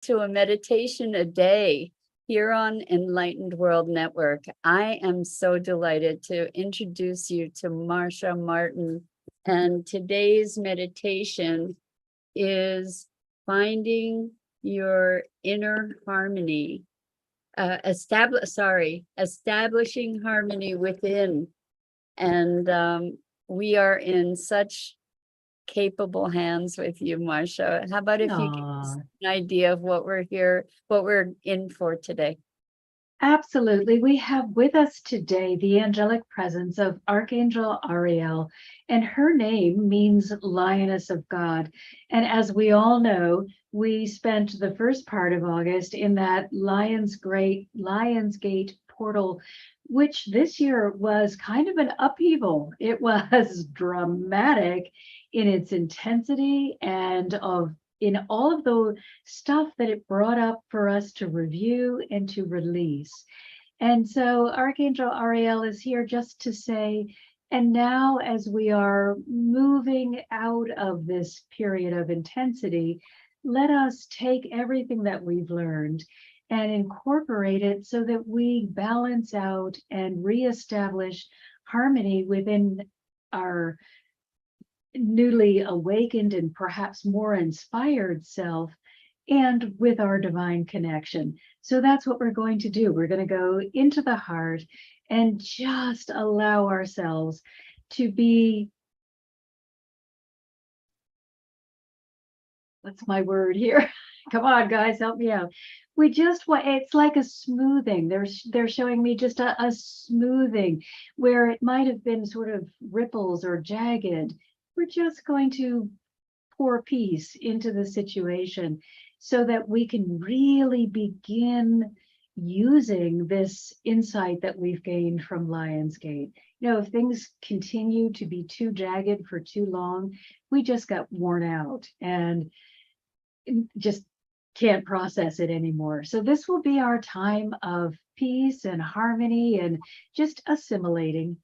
to a meditation a day here on Enlightened World Network. I am so delighted to introduce you to Marcia Martin. And today's meditation is finding your inner harmony, establishing harmony within. And we are in such capable hands with you, Marcia. How about if you give us an idea of what we're in for today? Absolutely. We have with us today the angelic presence of Archangel Ariel, and her name means lioness of God. And as we all know, we spent the first part of August in that Lionsgate portal, which this year was kind of an upheaval. It was dramatic in its intensity and in all of the stuff that it brought up for us to review and to release. And so Archangel Ariel is here just to say, and now as we are moving out of this period of intensity, let us take everything that we've learned and incorporate it so that we balance out and reestablish harmony within our newly awakened and perhaps more inspired self and with our divine connection. So that's what we're going to do. We're going to go into the heart and just allow ourselves to be, what's my word here? Come on, guys, help me out. We just want, it's like a smoothing. They're showing me just a smoothing where it might have been sort of ripples or jagged. We're just going to pour peace into the situation so that we can really begin using this insight that we've gained from Lionsgate. You know, if things continue to be too jagged for too long, we just got worn out and just can't process it anymore. So this will be our time of peace and harmony and just assimilating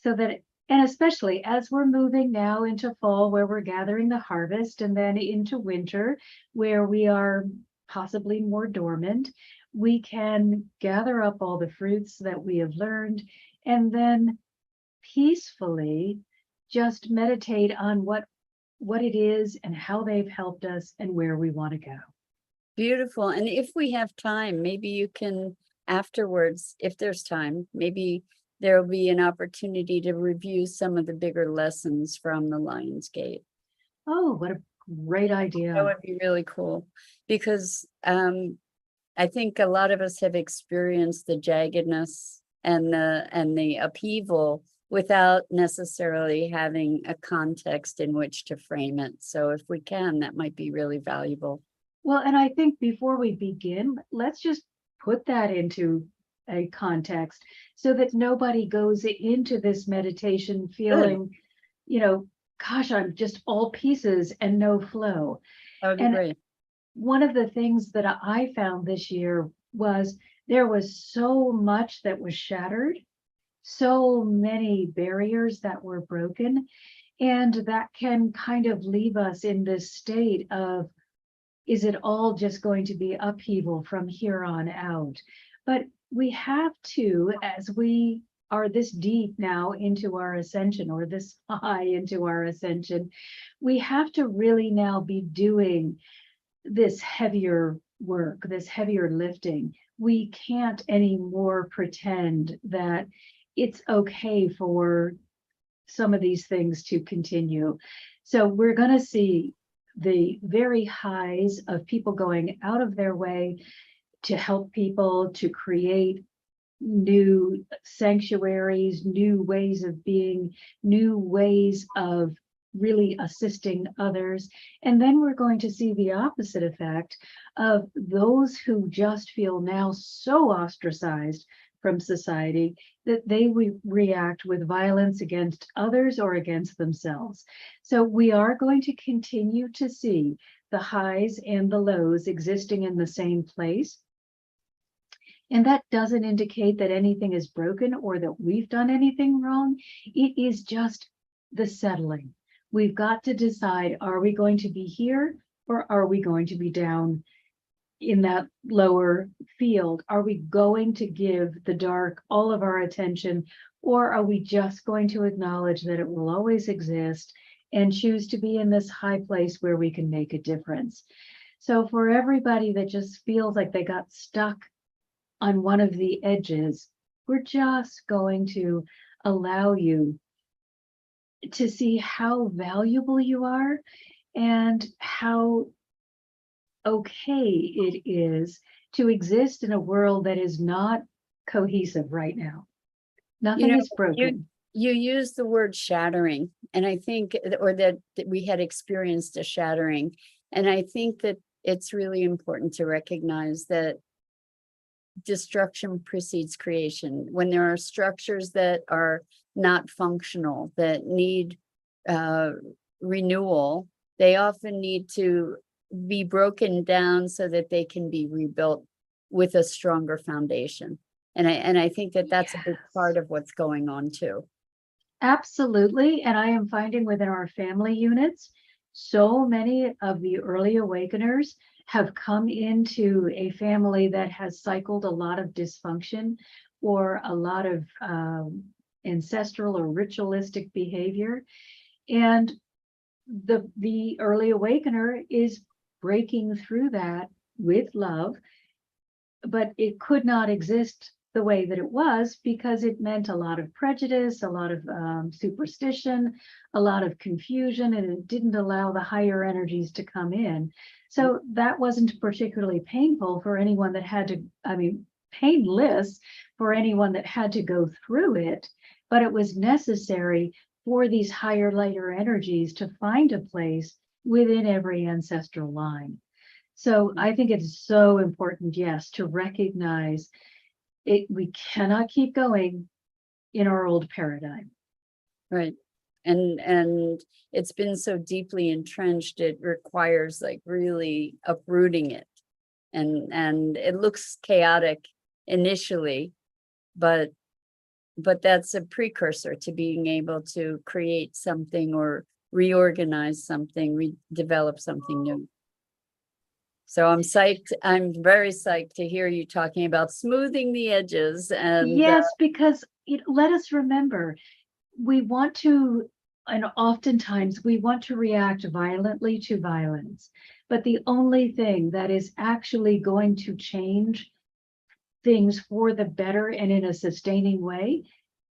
so that and especially as we're moving now into fall, where we're gathering the harvest, and then into winter, where we are possibly more dormant, we can gather up all the fruits that we have learned and then peacefully just meditate on what it is and how they've helped us and where we want to go. Beautiful. And if we have time, maybe you can afterwards, if there's time, maybe there will be an opportunity to review some of the bigger lessons from the Lionsgate. Oh, what a great idea. That would be really cool, because I think a lot of us have experienced the jaggedness and the upheaval without necessarily having a context in which to frame it. So if we can, that might be really valuable. Well, and I think before we begin, let's just put that into a context so that nobody goes into this meditation feeling, you know, gosh, I'm just all pieces and no flow. That would be great. One of the things that I found this year was there was so much that was shattered, so many barriers that were broken, and that can kind of leave us in this state of, is it all just going to be upheaval from here on out? But we have to, as we are this deep now into our ascension, or this high into our ascension, we have to really now be doing this heavier work, this heavier lifting. We can't anymore pretend that it's okay for some of these things to continue. So we're going to see the very highs of people going out of their way to help people, to create new sanctuaries, new ways of being, new ways of really assisting others. And then we're going to see the opposite effect of those who just feel now so ostracized from society that they react with violence against others or against themselves. So we are going to continue to see the highs and the lows existing in the same place. And that doesn't indicate that anything is broken or that we've done anything wrong. It is just the settling. We've got to decide, are we going to be here or are we going to be down in that lower field? Are we going to give the dark all of our attention, or are we just going to acknowledge that it will always exist and choose to be in this high place where we can make a difference? So for everybody that just feels like they got stuck on one of the edges, we're just going to allow you to see how valuable you are and how okay it is to exist in a world that is not cohesive right now. Nothing is broken. You use the word shattering, and I think, or that we had experienced a shattering. And I think that it's really important to recognize that destruction precedes creation. When there are structures that are not functional, that need renewal, they often need to be broken down so that they can be rebuilt with a stronger foundation. And I think that that's a big part of what's going on too. Absolutely. And I am finding within our family units, so many of the early awakeners have come into a family that has cycled a lot of dysfunction or a lot of ancestral or ritualistic behavior. And the early awakener is breaking through that with love, but it could not exist the way that it was because it meant a lot of prejudice, a lot of superstition, a lot of confusion, and it didn't allow the higher energies to come in. So that wasn't particularly painful for anyone that had to, painless for anyone that had to go through it, but it was necessary for these higher, lighter energies to find a place within every ancestral line. So I think it's so important, yes, to recognize it. We cannot keep going in our old paradigm. Right. And it's been so deeply entrenched, it requires like really uprooting it. And it looks chaotic initially, but that's a precursor to being able to create something or reorganize something, develop something new. So I'm psyched. I'm very psyched to hear you talking about smoothing the edges. And yes, because let us remember, we want to, and oftentimes we want to react violently to violence. But the only thing that is actually going to change things for the better and in a sustaining way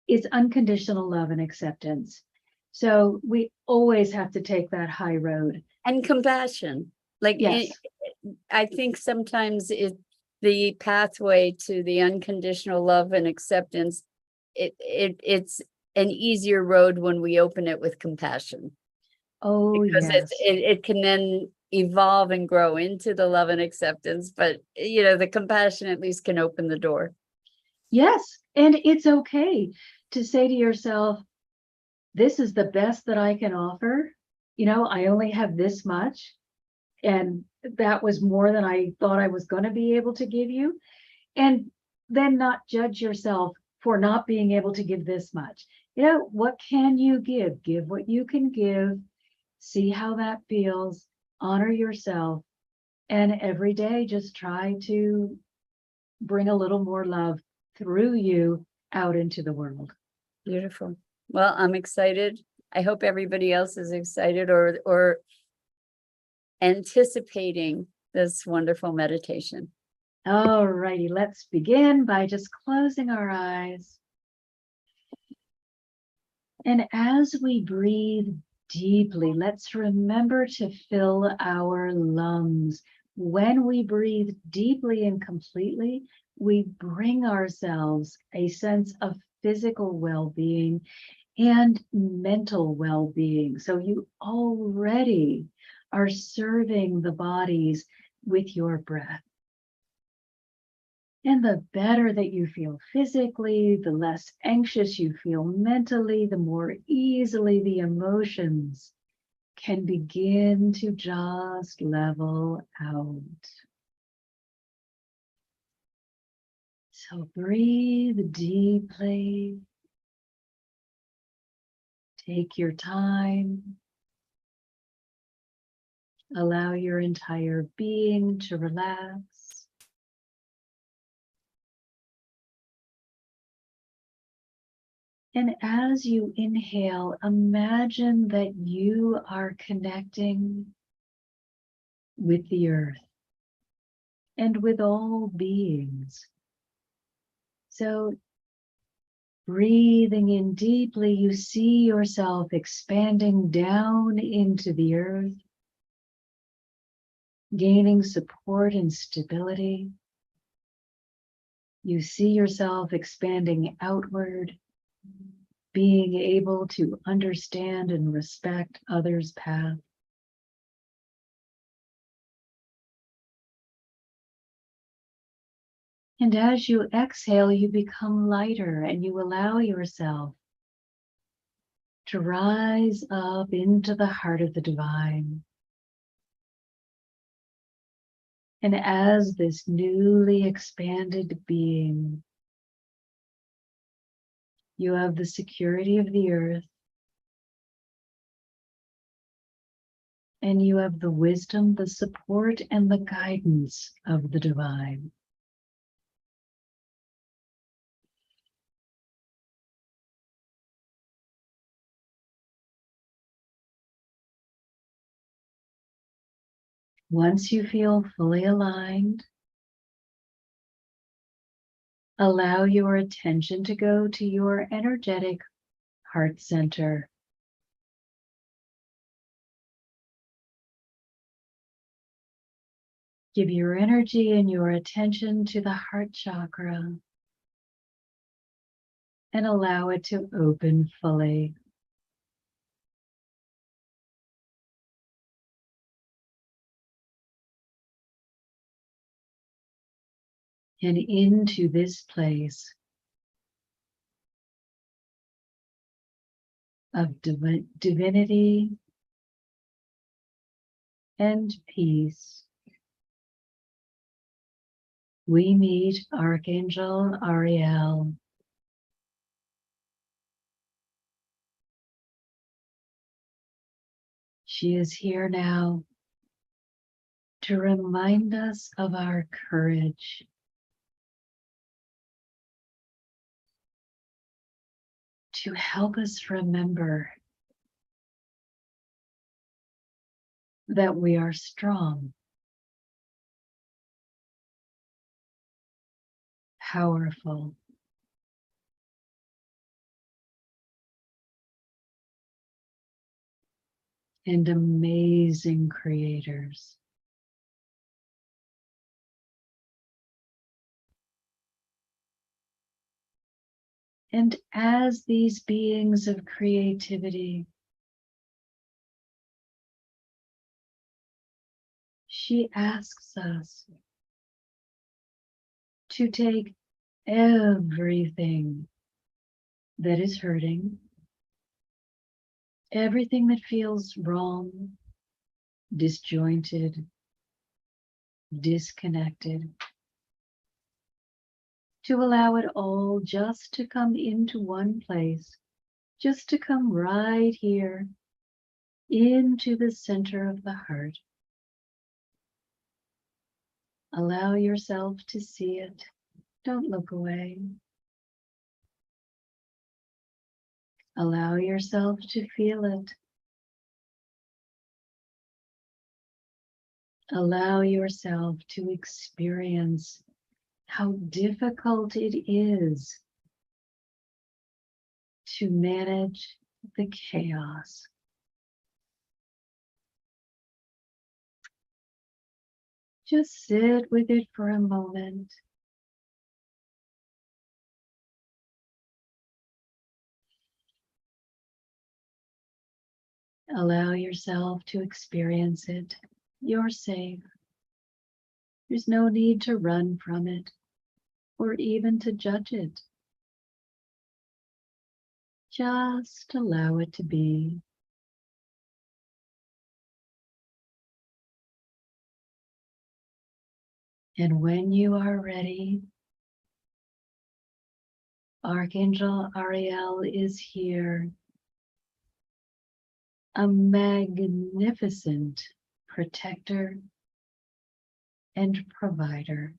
is unconditional love and acceptance. So we always have to take that high road. And compassion. Like, yes. I think sometimes the pathway to the unconditional love and acceptance, it's an easier road when we open it with compassion. Oh, because yes. it can then evolve and grow into the love and acceptance, but the compassion at least can open the door. Yes, and it's okay to say to yourself, this is the best that I can offer. I only have this much, and that was more than I thought I was going to be able to give you. And then not judge yourself for not being able to give this much. What can you give? Give what you can give. See how that feels. Honor yourself. And every day, just try to bring a little more love through you out into the world. Beautiful. Well, I'm excited. I hope everybody else is excited or anticipating this wonderful meditation. All righty, let's begin by just closing our eyes. And as we breathe deeply, let's remember to fill our lungs. When we breathe deeply and completely, we bring ourselves a sense of physical well-being and mental well-being. So you already are serving the bodies with your breath. And the better that you feel physically, the less anxious you feel mentally, the more easily the emotions can begin to just level out. So breathe deeply. Take your time. Allow your entire being to relax. And as you inhale, imagine that you are connecting with the earth and with all beings. So, breathing in deeply, you see yourself expanding down into the earth, gaining support and stability. You see yourself expanding outward, being able to understand and respect others' path. And as you exhale, you become lighter and you allow yourself to rise up into the heart of the divine. And as this newly expanded being, you have the security of the earth, and you have the wisdom, the support, and the guidance of the divine. Once you feel fully aligned, allow your attention to go to your energetic heart center. Give your energy and your attention to the heart chakra and allow it to open fully. And into this place of divinity and peace, we meet Archangel Ariel. She is here now to remind us of our courage, to help us remember that we are strong, powerful, and amazing creators. And as these beings of creativity, she asks us to take everything that is hurting, everything that feels wrong, disjointed, disconnected, to allow it all just to come into one place, just to come right here into the center of the heart. Allow yourself to see it. Don't look away. Allow yourself to feel it. Allow yourself to experience how difficult it is to manage the chaos. Just sit with it for a moment. Allow yourself to experience it. You're safe. There's no need to run from it or even to judge it. Just allow it to be. And when you are ready, Archangel Ariel is here, a magnificent protector, and provider.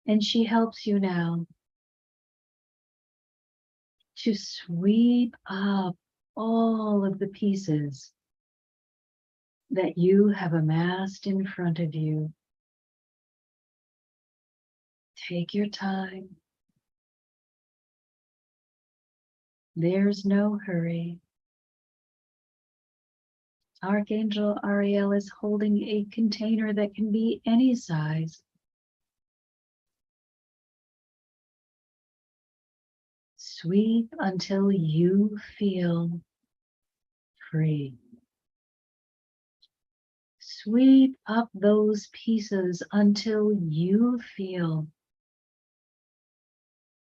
And she helps you now to sweep up all of the pieces that you have amassed in front of you. Take your time. There's no hurry. Archangel Ariel is holding a container that can be any size. Sweep until you feel free. Sweep up those pieces until you feel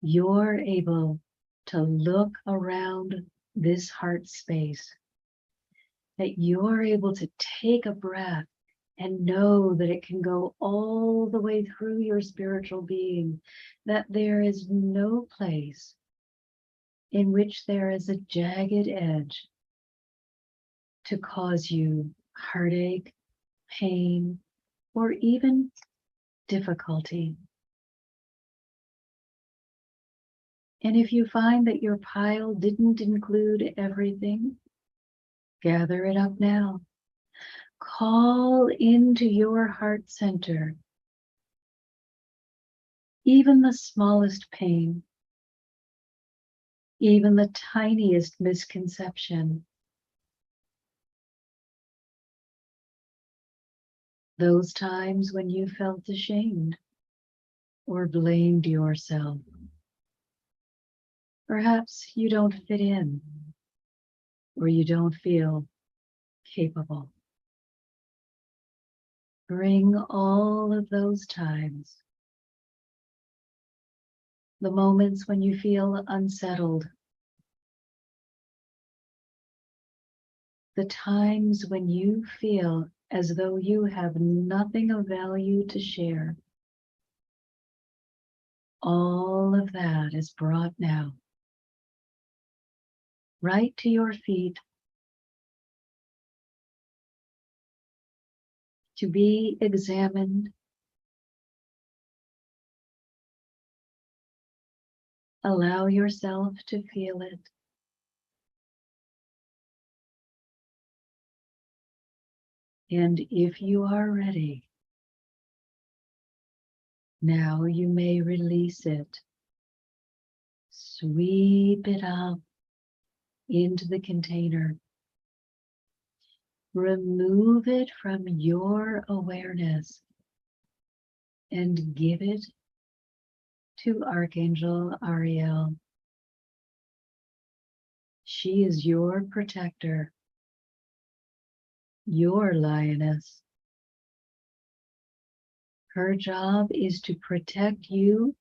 you're able to look around this heart space, that you're able to take a breath and know that it can go all the way through your spiritual being, that there is no place in which there is a jagged edge to cause you heartache, pain, or even difficulty. And if you find that your pile didn't include everything, gather it up now. Call into your heart center even the smallest pain, even the tiniest misconception. Those times when you felt ashamed or blamed yourself. Perhaps you don't fit in, or you don't feel capable. Bring all of those times, the moments when you feel unsettled, the times when you feel as though you have nothing of value to share. All of that is brought now, right to your feet, to be examined. Allow yourself to feel it. And if you are ready, now you may release it. Sweep it up into the container. Remove it from your awareness and give it to Archangel Ariel. She is your protector, your lioness. Her job is to protect you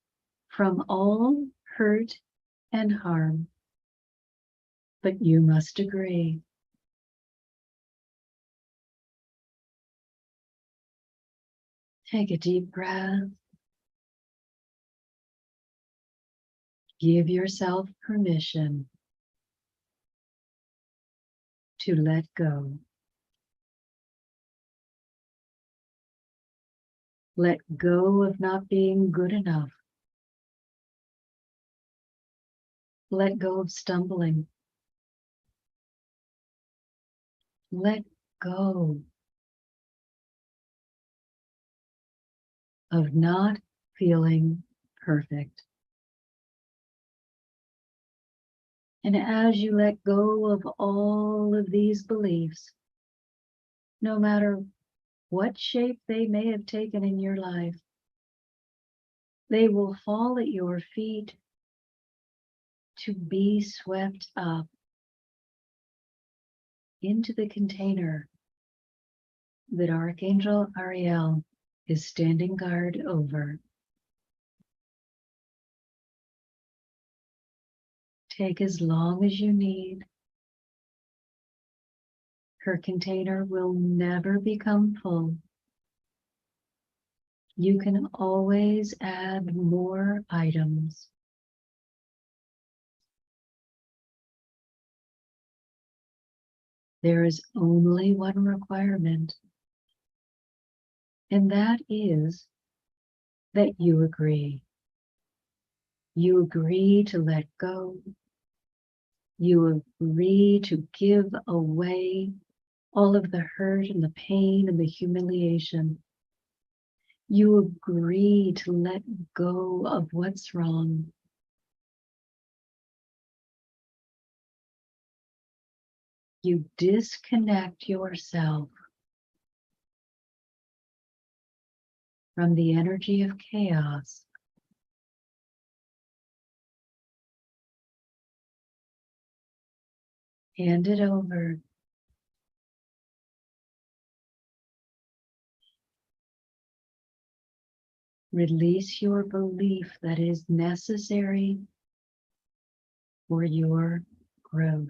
from all hurt and harm. But you must agree. Take a deep breath. Give yourself permission to let go. Let go of not being good enough. Let go of stumbling. Let go of not feeling perfect. And as you let go of all of these beliefs, no matter what shape they may have taken in your life, they will fall at your feet to be swept up into the container that Archangel Ariel is standing guard over. Take as long as you need. Her container will never become full. You can always add more items. There is only one requirement, and that is that you agree. You agree to let go. You agree to give away all of the hurt and the pain and the humiliation. You agree to let go of what's wrong. You disconnect yourself from the energy of chaos. Hand it over. Release your belief that is necessary for your growth.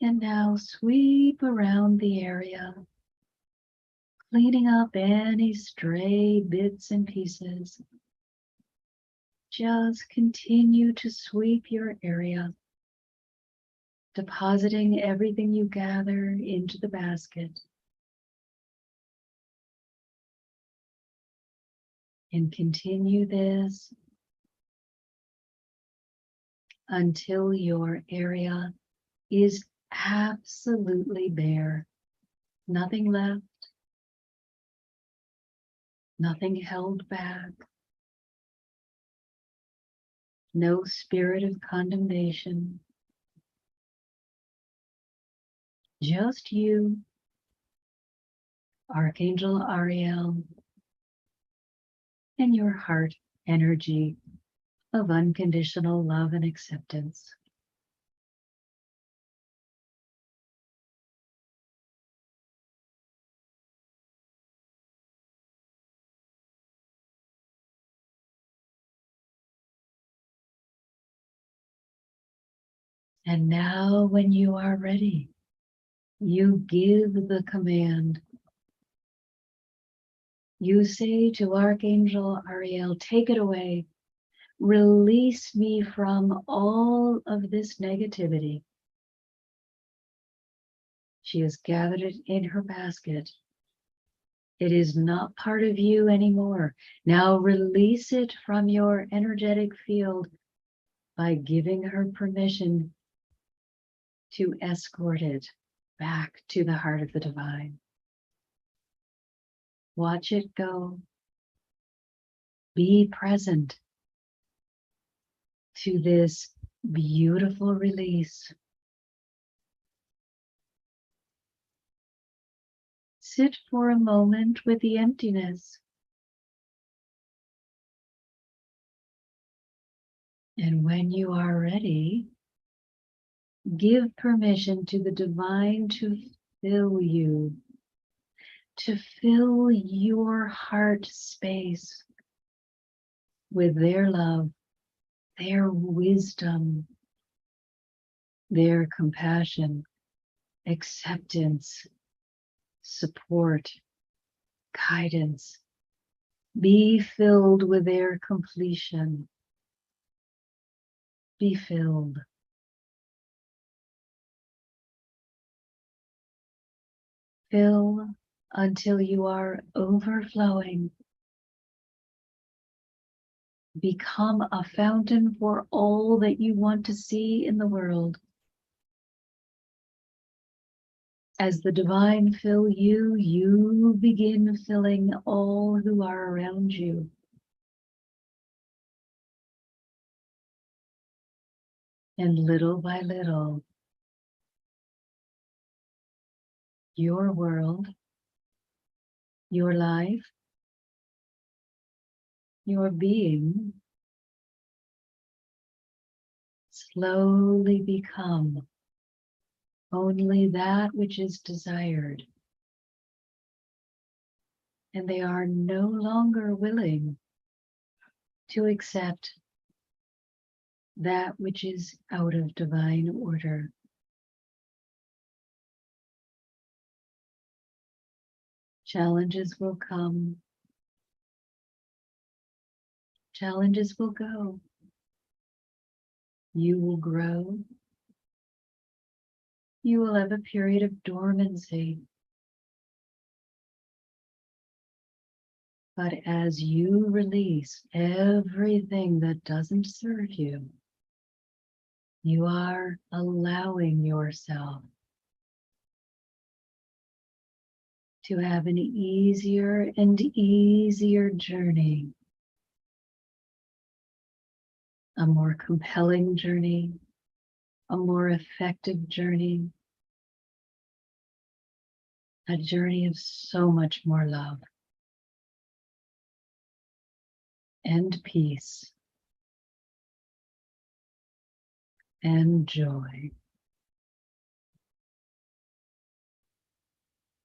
And now sweep around the area, cleaning up any stray bits and pieces. Just continue to sweep your area, depositing everything you gather into the basket. And continue this until your area is absolutely bare. Nothing left, nothing held back, no spirit of condemnation. Just you, Archangel Ariel, and your heart energy of unconditional love and acceptance. And now, when you are ready, you give the command. You say to Archangel Ariel, take it away. Release me from all of this negativity. She has gathered it in her basket. It is not part of you anymore. Now release it from your energetic field by giving her permission to escort it back to the heart of the divine. Watch it go. Be present to this beautiful release. Sit for a moment with the emptiness. And when you are ready, give permission to the divine to fill you, to fill your heart space with their love, their wisdom, their compassion, acceptance, support, guidance. Be filled with their completion. Be filled. Fill until you are overflowing. Become a fountain for all that you want to see in the world. As the divine fill you, you begin filling all who are around you. And little by little, your world, your life, your being slowly become only that which is desired. And they are no longer willing to accept that which is out of divine order. Challenges will come. Challenges will go. You will grow. You will have a period of dormancy. But as you release everything that doesn't serve you, you are allowing yourself to have an easier and easier journey, a more compelling journey, a more effective journey, a journey of so much more love and peace and joy,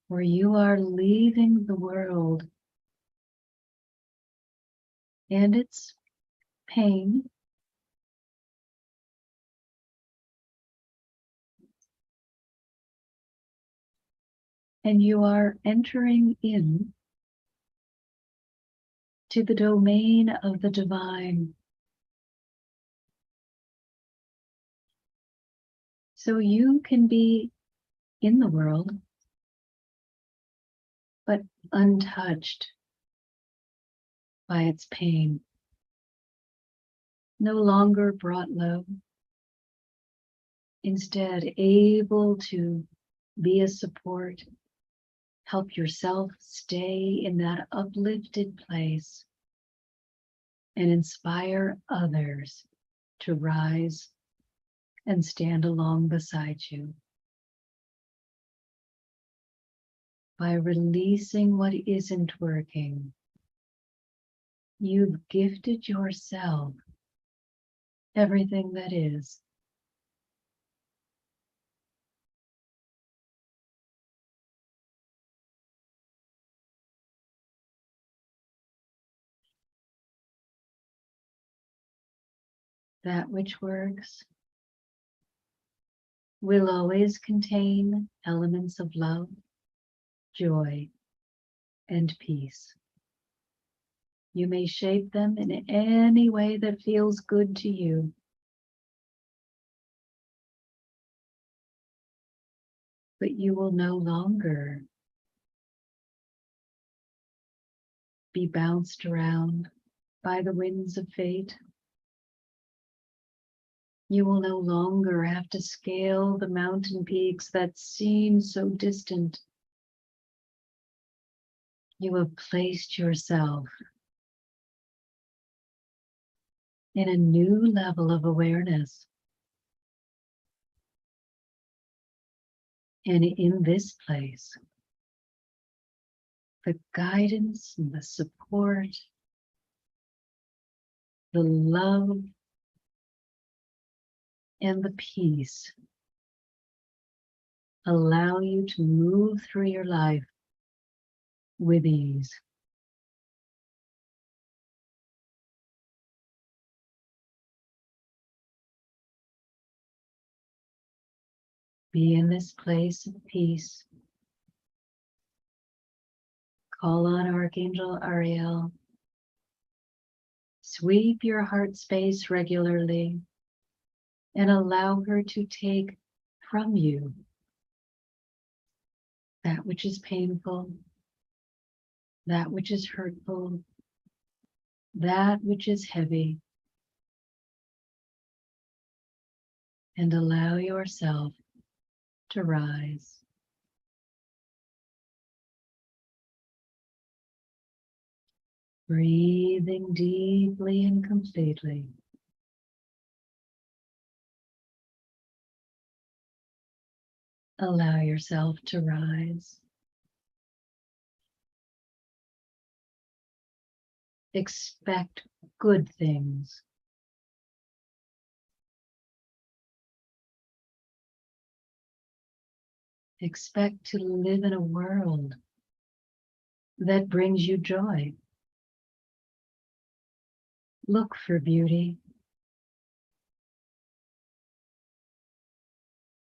where you are leaving the world and its pain and you are entering in to the domain of the divine. So you can be in the world, but untouched by its pain, no longer brought low, instead able to be a support, help yourself stay in that uplifted place, and inspire others to rise and stand along beside you. By releasing what isn't working, you've gifted yourself everything that is. That which works will always contain elements of love, joy, and peace. You may shape them in any way that feels good to you. But you will no longer be bounced around by the winds of fate. You will no longer have to scale the mountain peaks that seem so distant. You have placed yourself in a new level of awareness. And in this place, the guidance and the support, the love and the peace allow you to move through your life with ease. Be in this place of peace. Call on Archangel Ariel. Sweep your heart space regularly and allow her to take from you that which is painful, that which is hurtful, that which is heavy, and allow yourself to rise. Breathing deeply and completely. Allow yourself to rise. Expect good things. Expect to live in a world that brings you joy. Look for beauty.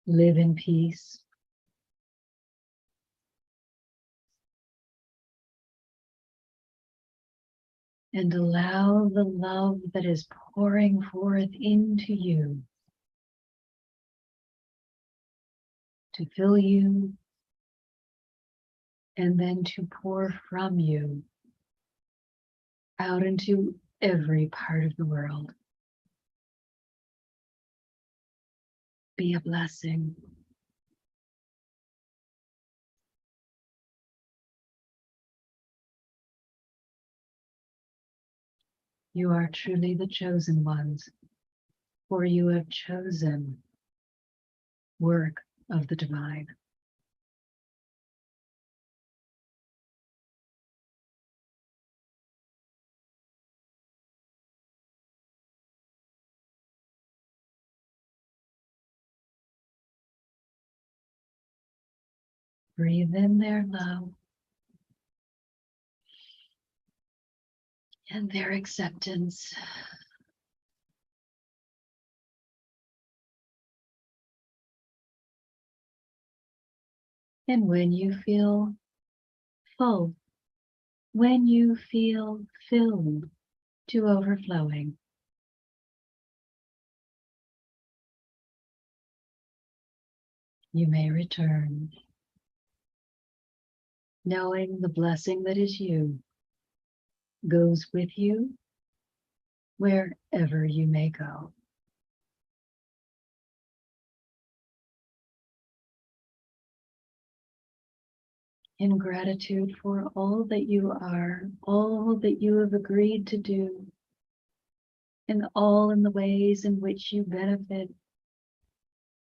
Live in peace. And allow the love that is pouring forth into you to fill you and then to pour from you out into every part of the world. Be a blessing. You are truly the chosen ones, for you have chosen work of the divine. Breathe in their love and their acceptance. And when you feel full, when you feel filled to overflowing, you may return, knowing the blessing that is you goes with you wherever you may go. In gratitude for all that you are, all that you have agreed to do, and all in the ways in which you benefit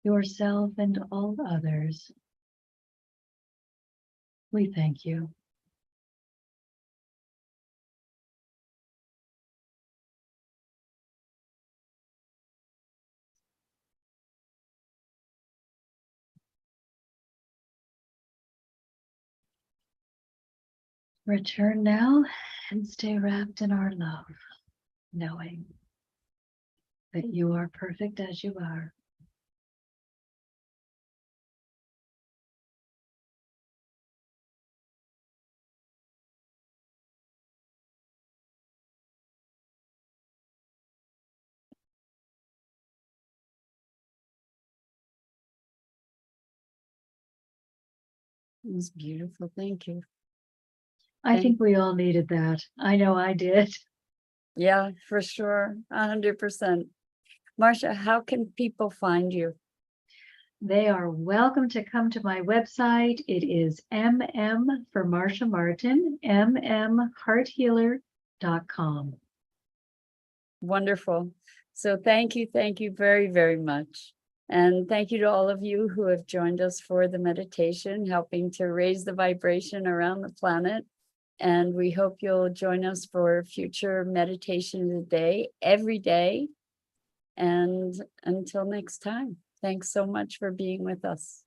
yourself and all others, we thank you. Return now and stay wrapped in our love, knowing that you are perfect as you are. It was beautiful. Thank you. I think we all needed that. I know I did. Yeah, for sure. 100%. Marcia, how can people find you? They are welcome to come to my website. It is MM for Marcia Martin, mmhearthealer.com. Wonderful. So thank you very, very much. And thank you to all of you who have joined us for the meditation, helping to raise the vibration around the planet. And we hope you'll join us for future meditation today, every day. And until next time, thanks so much for being with us.